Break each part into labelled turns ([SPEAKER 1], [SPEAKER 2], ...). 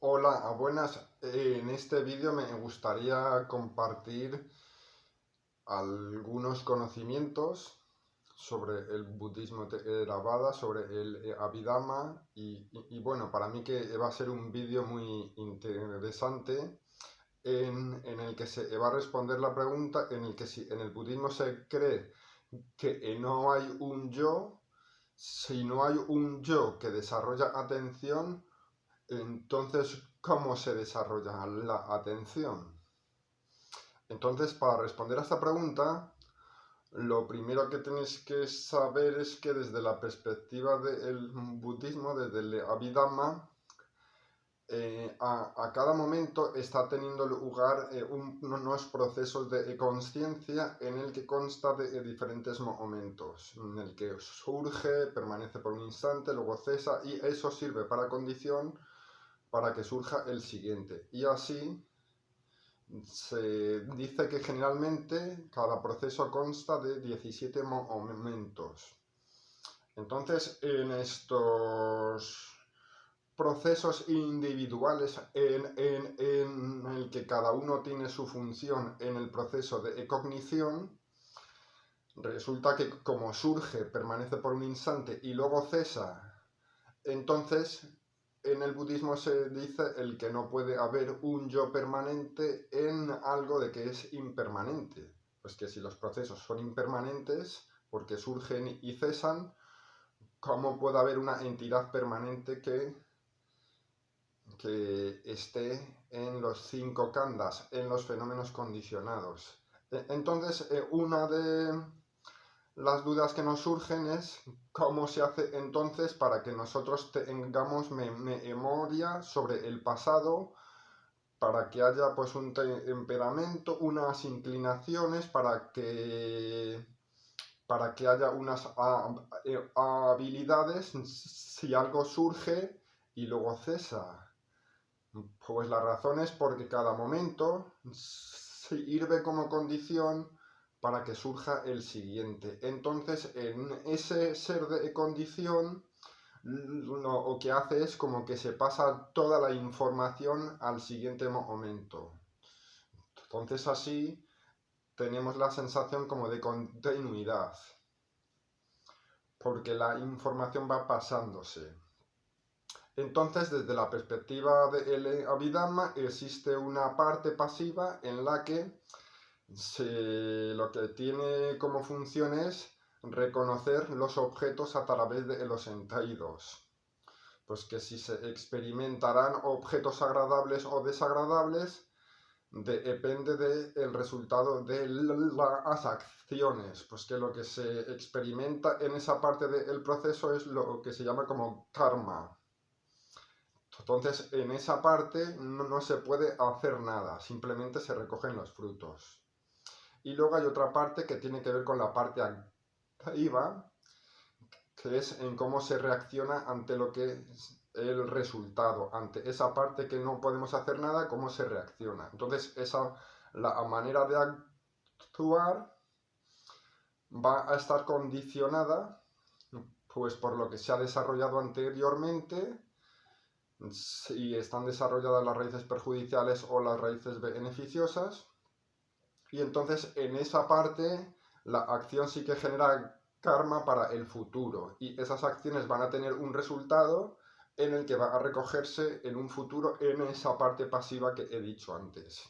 [SPEAKER 1] Hola, buenas. En este vídeo me gustaría compartir algunos conocimientos sobre el budismo Theravada, sobre el Abhidhamma bueno, para mí que va a ser un vídeo muy interesante en el que se va a responder la pregunta en el que si en el budismo se cree que no hay un yo, si no hay un yo que desarrolla atención, entonces, ¿cómo se desarrolla la atención? Entonces, para responder a esta pregunta, lo primero que tenéis que saber es que desde la perspectiva del budismo, desde el Abhidhamma, a cada momento está teniendo lugar unos procesos de conciencia en el que consta de diferentes momentos, en el que surge, permanece por un instante, luego cesa y eso sirve para condición para que surja el siguiente. Y así se dice que generalmente cada proceso consta de 17 momentos. Entonces, en estos procesos individuales en el que cada uno tiene su función en el proceso de cognición, resulta que como surge, permanece por un instante y luego cesa, entonces en el budismo se dice el que no puede haber un yo permanente en algo de que es impermanente. Pues que si los procesos son impermanentes, porque surgen y cesan, ¿cómo puede haber una entidad permanente que esté en los 5 khandhas, en los fenómenos condicionados? Entonces, una de las dudas que nos surgen es cómo se hace entonces para que nosotros tengamos memoria sobre el pasado, para que haya pues un temperamento, unas inclinaciones, para que haya unas habilidades si algo surge y luego cesa. Pues la razón es porque cada momento sirve como condición para que surja el siguiente. Entonces, en ese ser de condición, lo que hace es como que se pasa toda la información al siguiente momento. Entonces, así tenemos la sensación como de continuidad, porque la información va pasándose. Entonces, desde la perspectiva del Abhidhamma, existe una parte pasiva en la que lo que tiene como función es reconocer los objetos a través de los sentidos. Pues que si se experimentarán objetos agradables o desagradables, depende del resultado de las acciones. Pues que lo que se experimenta en esa parte del proceso es lo que se llama como karma. Entonces, en esa parte no se puede hacer nada, simplemente se recogen los frutos. Y luego hay otra parte que tiene que ver con la parte activa, que es en cómo se reacciona ante lo que es el resultado, ante esa parte que no podemos hacer nada, cómo se reacciona. Entonces, la manera de actuar va a estar condicionada pues por lo que se ha desarrollado anteriormente, si están desarrolladas las raíces perjudiciales o las raíces beneficiosas. Y entonces en esa parte la acción sí que genera karma para el futuro y esas acciones van a tener un resultado en el que va a recogerse en un futuro en esa parte pasiva que he dicho antes.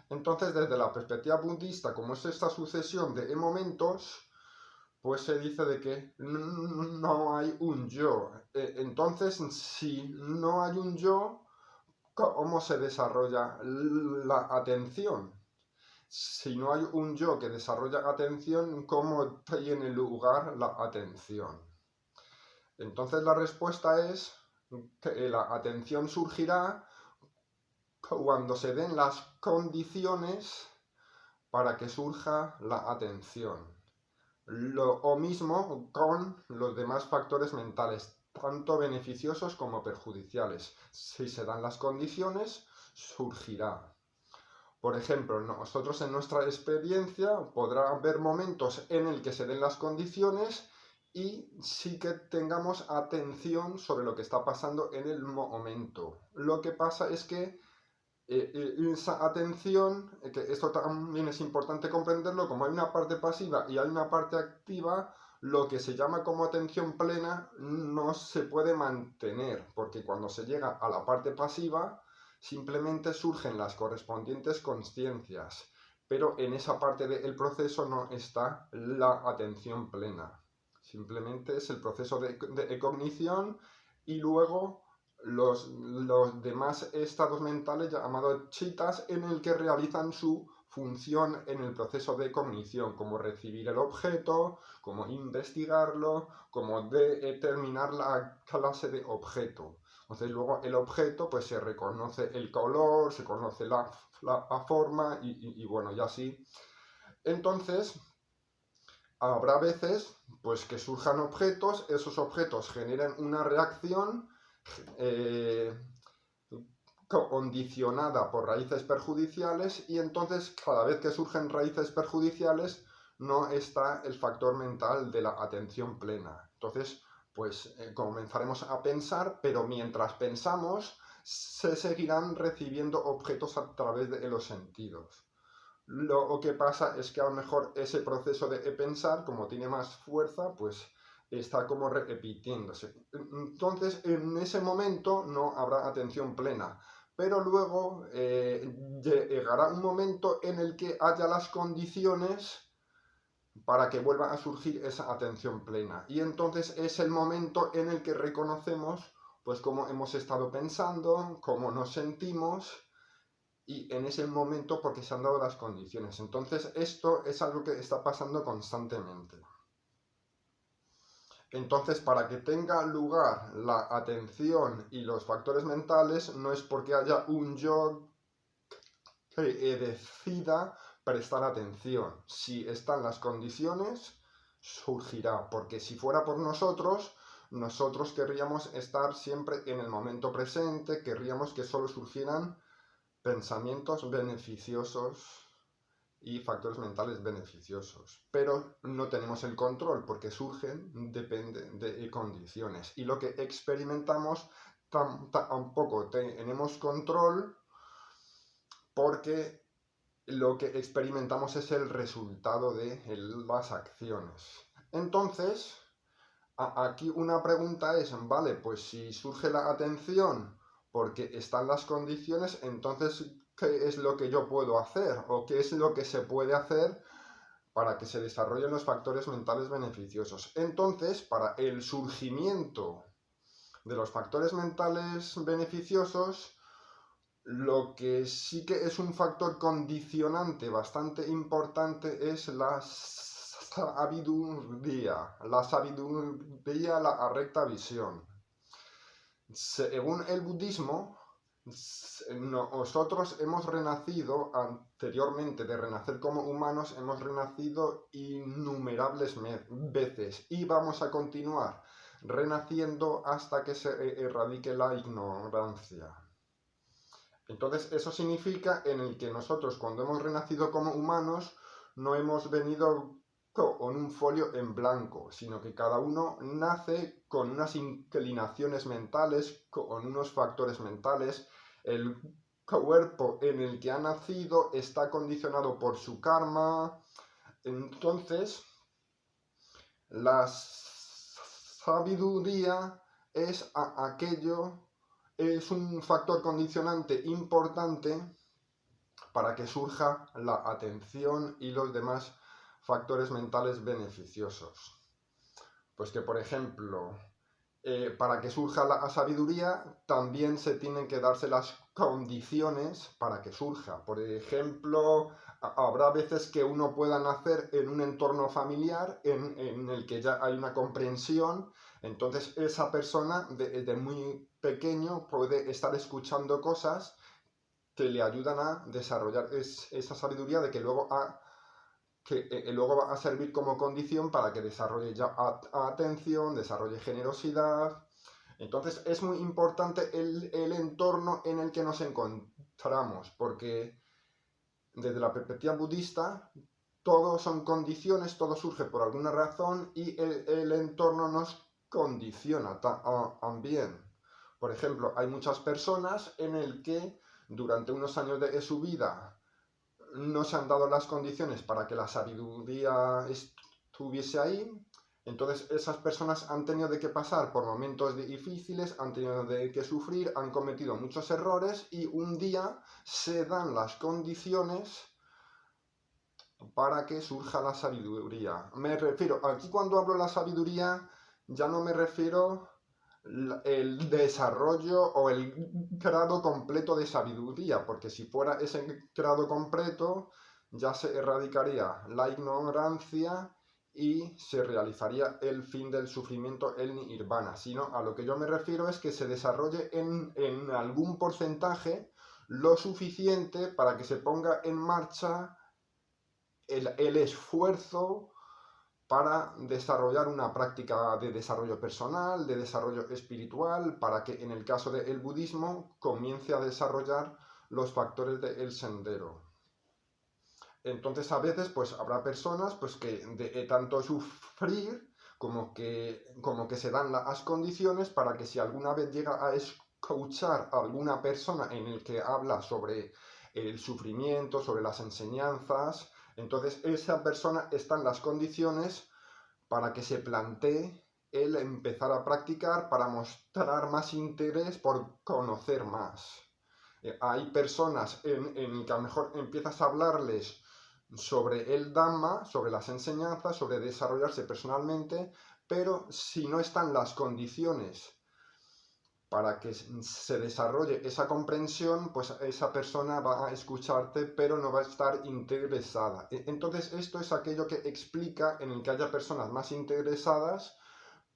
[SPEAKER 1] Entonces, desde la perspectiva budista, como es esta sucesión de momentos, pues se dice de que no hay un yo. Entonces, si no hay un yo, ¿cómo se desarrolla la atención? Si no hay un yo que desarrolla atención, ¿cómo tiene lugar la atención? Entonces la respuesta es que la atención surgirá cuando se den las condiciones para que surja la atención. Lo mismo con los demás factores mentales, tanto beneficiosos como perjudiciales. Si se dan las condiciones, surgirá. Por ejemplo, nosotros en nuestra experiencia podrá haber momentos en el que se den las condiciones y sí que tengamos atención sobre lo que está pasando en el momento. Lo que pasa es que esa atención, que esto también es importante comprenderlo, como hay una parte pasiva y hay una parte activa, lo que se llama como atención plena no se puede mantener, porque cuando se llega a la parte pasiva, simplemente surgen las correspondientes consciencias, pero en esa parte del proceso no está la atención plena. Simplemente es el proceso de cognición y luego los demás estados mentales llamados chitas en el que realizan su función en el proceso de cognición, como recibir el objeto, como investigarlo, como determinar la clase de objeto. Entonces luego el objeto pues se reconoce el color, se conoce la forma y bueno, y así. Entonces habrá veces pues que surjan objetos, esos objetos generen una reacción eh, condicionada por raíces perjudiciales y entonces cada vez que surgen raíces perjudiciales no está el factor mental de la atención plena. Entonces, pues comenzaremos a pensar, pero mientras pensamos se seguirán recibiendo objetos a través de los sentidos. Lo que pasa es que a lo mejor ese proceso de pensar, como tiene más fuerza, pues está como repitiéndose. Entonces, en ese momento no habrá atención plena, pero luego llegará un momento en el que haya las condiciones para que vuelva a surgir esa atención plena. Y entonces es el momento en el que reconocemos pues cómo hemos estado pensando, cómo nos sentimos y en ese momento porque se han dado las condiciones. Entonces esto es algo que está pasando constantemente. Entonces, para que tenga lugar la atención y los factores mentales, no es porque haya un yo que decida prestar atención. Si están las condiciones, surgirá. Porque si fuera por nosotros, nosotros querríamos estar siempre en el momento presente, querríamos que solo surgieran pensamientos beneficiosos y factores mentales beneficiosos. Pero no tenemos el control porque surgen, depende de condiciones. Y lo que experimentamos tampoco tenemos control porque lo que experimentamos es el resultado de las acciones. Entonces, aquí una pregunta es, vale, pues si surge la atención porque están las condiciones, entonces, ¿qué es lo que yo puedo hacer? ¿O qué es lo que se puede hacer para que se desarrollen los factores mentales beneficiosos? Entonces, para el surgimiento de los factores mentales beneficiosos, lo que sí que es un factor condicionante bastante importante es la sabiduría, la recta visión. Según el budismo, nosotros hemos renacido anteriormente de renacer como humanos, hemos renacido innumerables veces y vamos a continuar renaciendo hasta que se erradique la ignorancia. Entonces eso significa en el que nosotros cuando hemos renacido como humanos no hemos venido con un folio en blanco, sino que cada uno nace con unas inclinaciones mentales, con unos factores mentales. El cuerpo en el que ha nacido está condicionado por su karma. Entonces, la sabiduría es aquello, es un factor condicionante importante para que surja la atención y los demás factores mentales beneficiosos. Pues que, por ejemplo, para que surja la sabiduría, también se tienen que darse las condiciones para que surja. Por ejemplo, habrá veces que uno pueda nacer en un entorno familiar en el que ya hay una comprensión, entonces esa persona desde muy pequeño puede estar escuchando cosas que le ayudan a desarrollar esa sabiduría de que luego va a servir como condición para que desarrolle ya atención, desarrolle generosidad. Entonces es muy importante el entorno en el que nos encontramos, porque desde la perspectiva budista, todo son condiciones, todo surge por alguna razón y el entorno nos condiciona también. Por ejemplo, hay muchas personas en el que durante unos años de su vida no se han dado las condiciones para que la sabiduría estuviese ahí. Entonces esas personas han tenido de que pasar por momentos difíciles, han tenido de que sufrir, han cometido muchos errores y un día se dan las condiciones para que surja la sabiduría. Me refiero, aquí cuando hablo de la sabiduría, ya no me refiero el desarrollo o el grado completo de sabiduría, porque si fuera ese grado completo, ya se erradicaría la ignorancia y se realizaría el fin del sufrimiento, el nirvana, sino a lo que yo me refiero es que se desarrolle en algún porcentaje lo suficiente para que se ponga en marcha el esfuerzo para desarrollar una práctica de desarrollo personal, de desarrollo espiritual, para que en el caso del budismo comience a desarrollar los factores del sendero. Entonces a veces pues habrá personas pues que de tanto sufrir como que se dan las condiciones para que si alguna vez llega a escuchar a alguna persona en el que habla sobre el sufrimiento, sobre las enseñanzas, entonces esa persona está en las condiciones para que se plantee el empezar a practicar para mostrar más interés por conocer más. Hay personas en que a lo mejor empiezas a hablarles sobre el Dhamma, sobre las enseñanzas, sobre desarrollarse personalmente, pero si no están las condiciones para que se desarrolle esa comprensión, pues esa persona va a escucharte, pero no va a estar interesada. Entonces, esto es aquello que explica en el que haya personas más interesadas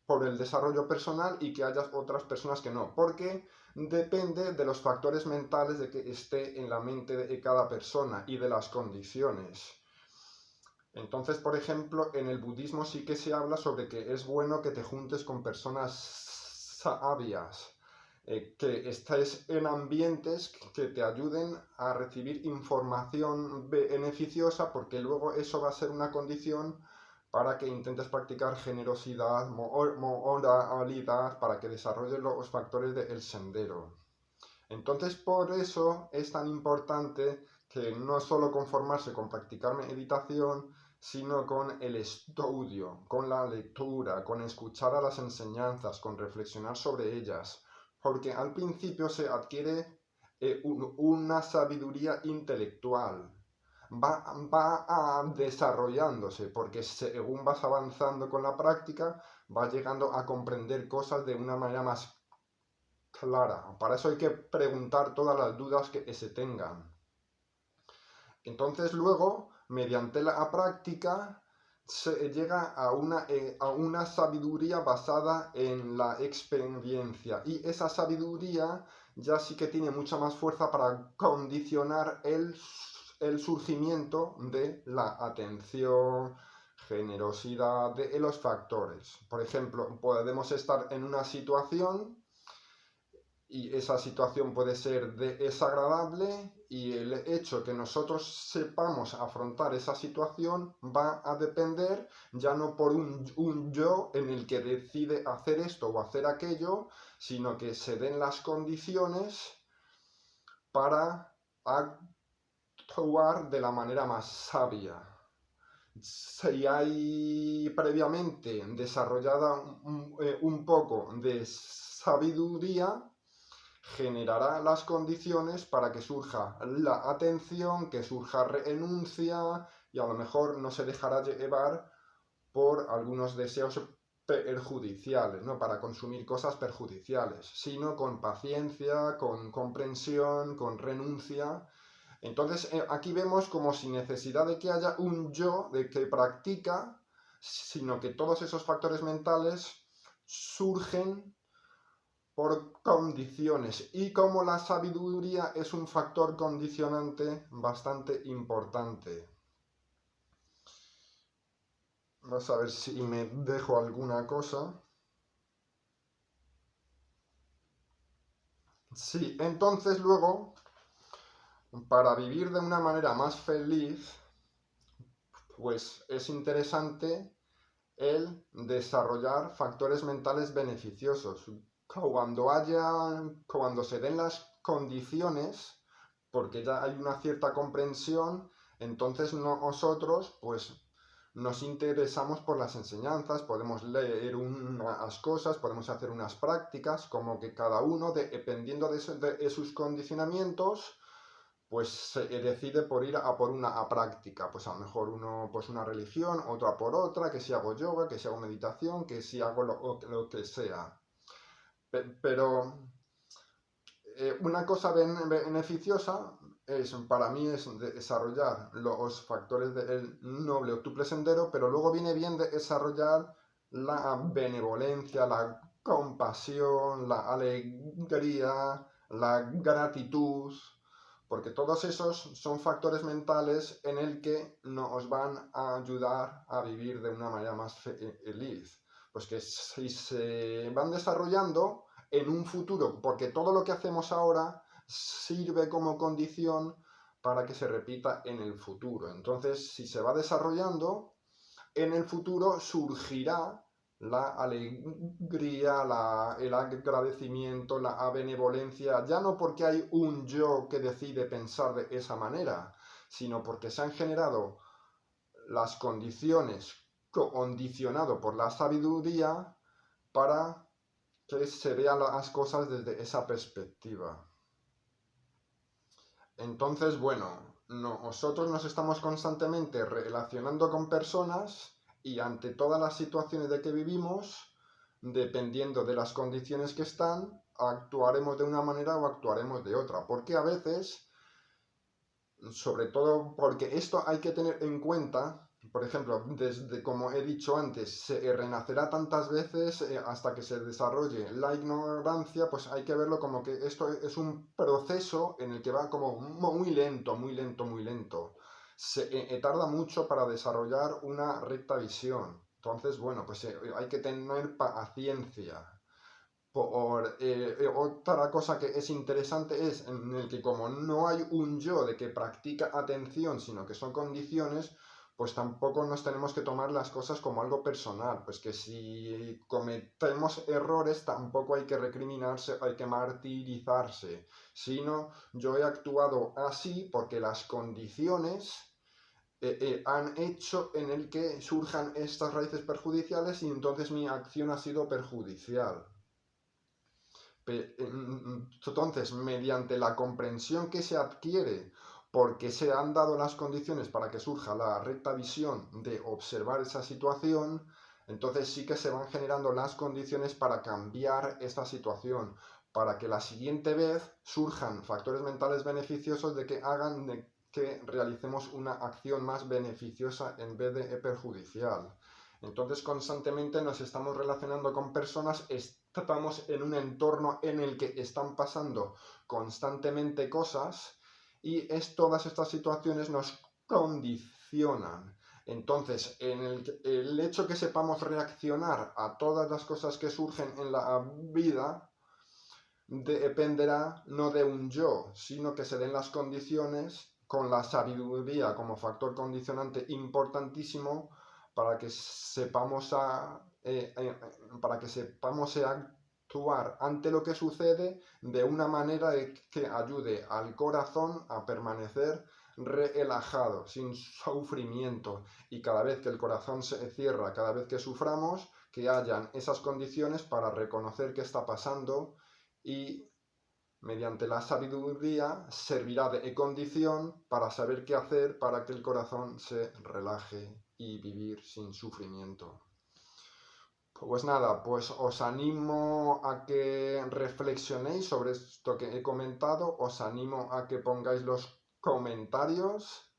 [SPEAKER 1] por el desarrollo personal y que haya otras personas que no, porque depende de los factores mentales de que esté en la mente de cada persona y de las condiciones. Entonces, por ejemplo, en el budismo sí que se habla sobre que es bueno que te juntes con personas sabias, que estés en ambientes que te ayuden a recibir información beneficiosa, porque luego eso va a ser una condición para que intentes practicar generosidad, moralidad, para que desarrolles los factores del sendero. Entonces, por eso es tan importante que no solo conformarse con practicar meditación, sino con el estudio, con la lectura, con escuchar a las enseñanzas, con reflexionar sobre ellas, porque al principio se adquiere una sabiduría intelectual, va desarrollándose, porque según vas avanzando con la práctica, vas llegando a comprender cosas de una manera más clara. Para eso hay que preguntar todas las dudas que se tengan. Entonces luego, mediante la práctica, se llega a una sabiduría basada en la experiencia. Y esa sabiduría ya sí que tiene mucha más fuerza para condicionar el surgimiento de la atención, generosidad, de los factores. Por ejemplo, podemos estar en una situación y esa situación puede ser desagradable y el hecho que nosotros sepamos afrontar esa situación va a depender ya no por un yo en el que decide hacer esto o hacer aquello, sino que se den las condiciones para actuar de la manera más sabia. Si hay previamente desarrollada un poco de sabiduría, generará las condiciones para que surja la atención, que surja renuncia y a lo mejor no se dejará llevar por algunos deseos perjudiciales, ¿no? Para consumir cosas perjudiciales, sino con paciencia, con comprensión, con renuncia. Entonces aquí vemos como sin necesidad de que haya un yo de que practica, sino que todos esos factores mentales surgen por condiciones y como la sabiduría es un factor condicionante bastante importante. Vamos a ver si me dejo alguna cosa. Sí, entonces luego, para vivir de una manera más feliz, pues es interesante el desarrollar factores mentales beneficiosos. Cuando se den las condiciones, porque ya hay una cierta comprensión, entonces nosotros pues nos interesamos por las enseñanzas, podemos leer unas cosas, podemos hacer unas prácticas, como que cada uno, dependiendo de sus condicionamientos, pues se decide por ir a por una práctica, pues a lo mejor uno pues una religión, otro a por otra, que si hago yoga, que si hago meditación, que si hago lo que sea. Pero una cosa beneficiosa para mí es desarrollar los factores del noble o octuple sendero, pero luego viene bien desarrollar la benevolencia, la compasión, la alegría, la gratitud, porque todos esos son factores mentales en el que nos van a ayudar a vivir de una manera más feliz. Pues que si se van desarrollando en un futuro, porque todo lo que hacemos ahora sirve como condición para que se repita en el futuro. Entonces, si se va desarrollando, en el futuro surgirá la alegría, el agradecimiento, la benevolencia, ya no porque hay un yo que decide pensar de esa manera, sino porque se han generado las condiciones condicionado por la sabiduría para que se vean las cosas desde esa perspectiva. Entonces, bueno, nosotros nos estamos constantemente relacionando con personas y ante todas las situaciones de que vivimos, dependiendo de las condiciones que están, actuaremos de una manera o actuaremos de otra. Porque a veces, sobre todo porque esto hay que tener en cuenta, por ejemplo, desde como he dicho antes, se renacerá tantas veces hasta que se desarrolle la ignorancia, pues hay que verlo como que esto es un proceso en el que va como muy lento, muy lento, muy lento. Se tarda mucho para desarrollar una recta visión. Entonces, bueno, pues hay que tener paciencia. Otra cosa que es interesante es en el que como no hay un yo de que practica atención, sino que son condiciones, pues tampoco nos tenemos que tomar las cosas como algo personal, pues que si cometemos errores tampoco hay que recriminarse, hay que martirizarse, sino yo he actuado así porque las condiciones han hecho en el que surjan estas raíces perjudiciales y entonces mi acción ha sido perjudicial. Entonces, mediante la comprensión que se adquiere porque se han dado las condiciones para que surja la recta visión de observar esa situación, entonces sí que se van generando las condiciones para cambiar esta situación, para que la siguiente vez surjan factores mentales beneficiosos de que hagan de que realicemos una acción más beneficiosa en vez de perjudicial. Entonces constantemente nos estamos relacionando con personas, estamos en un entorno en el que están pasando constantemente cosas y todas estas situaciones nos condicionan. Entonces, el hecho que sepamos reaccionar a todas las cosas que surgen en la vida dependerá no de un yo, sino que se den las condiciones con la sabiduría como factor condicionante importantísimo para que sepamos actuar ante lo que sucede de una manera que ayude al corazón a permanecer relajado, sin sufrimiento. Y cada vez que el corazón se cierra, cada vez que suframos, que hayan esas condiciones para reconocer qué está pasando y mediante la sabiduría servirá de condición para saber qué hacer para que el corazón se relaje y vivir sin sufrimiento. Pues nada, pues os animo a que reflexionéis sobre esto que he comentado, os animo a que pongáis los comentarios,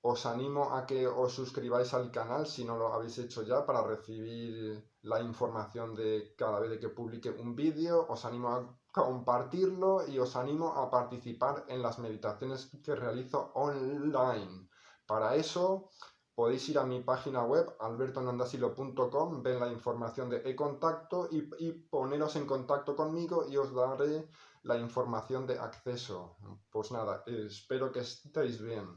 [SPEAKER 1] os animo a que os suscribáis al canal si no lo habéis hecho ya para recibir la información de cada vez que publique un vídeo. Os animo a compartirlo y os animo a participar en las meditaciones que realizo online. Para eso podéis ir a mi página web albertonandasilo.com, ven la información de e-contacto y poneros en contacto conmigo y os daré la información de acceso. Pues nada, espero que estéis bien.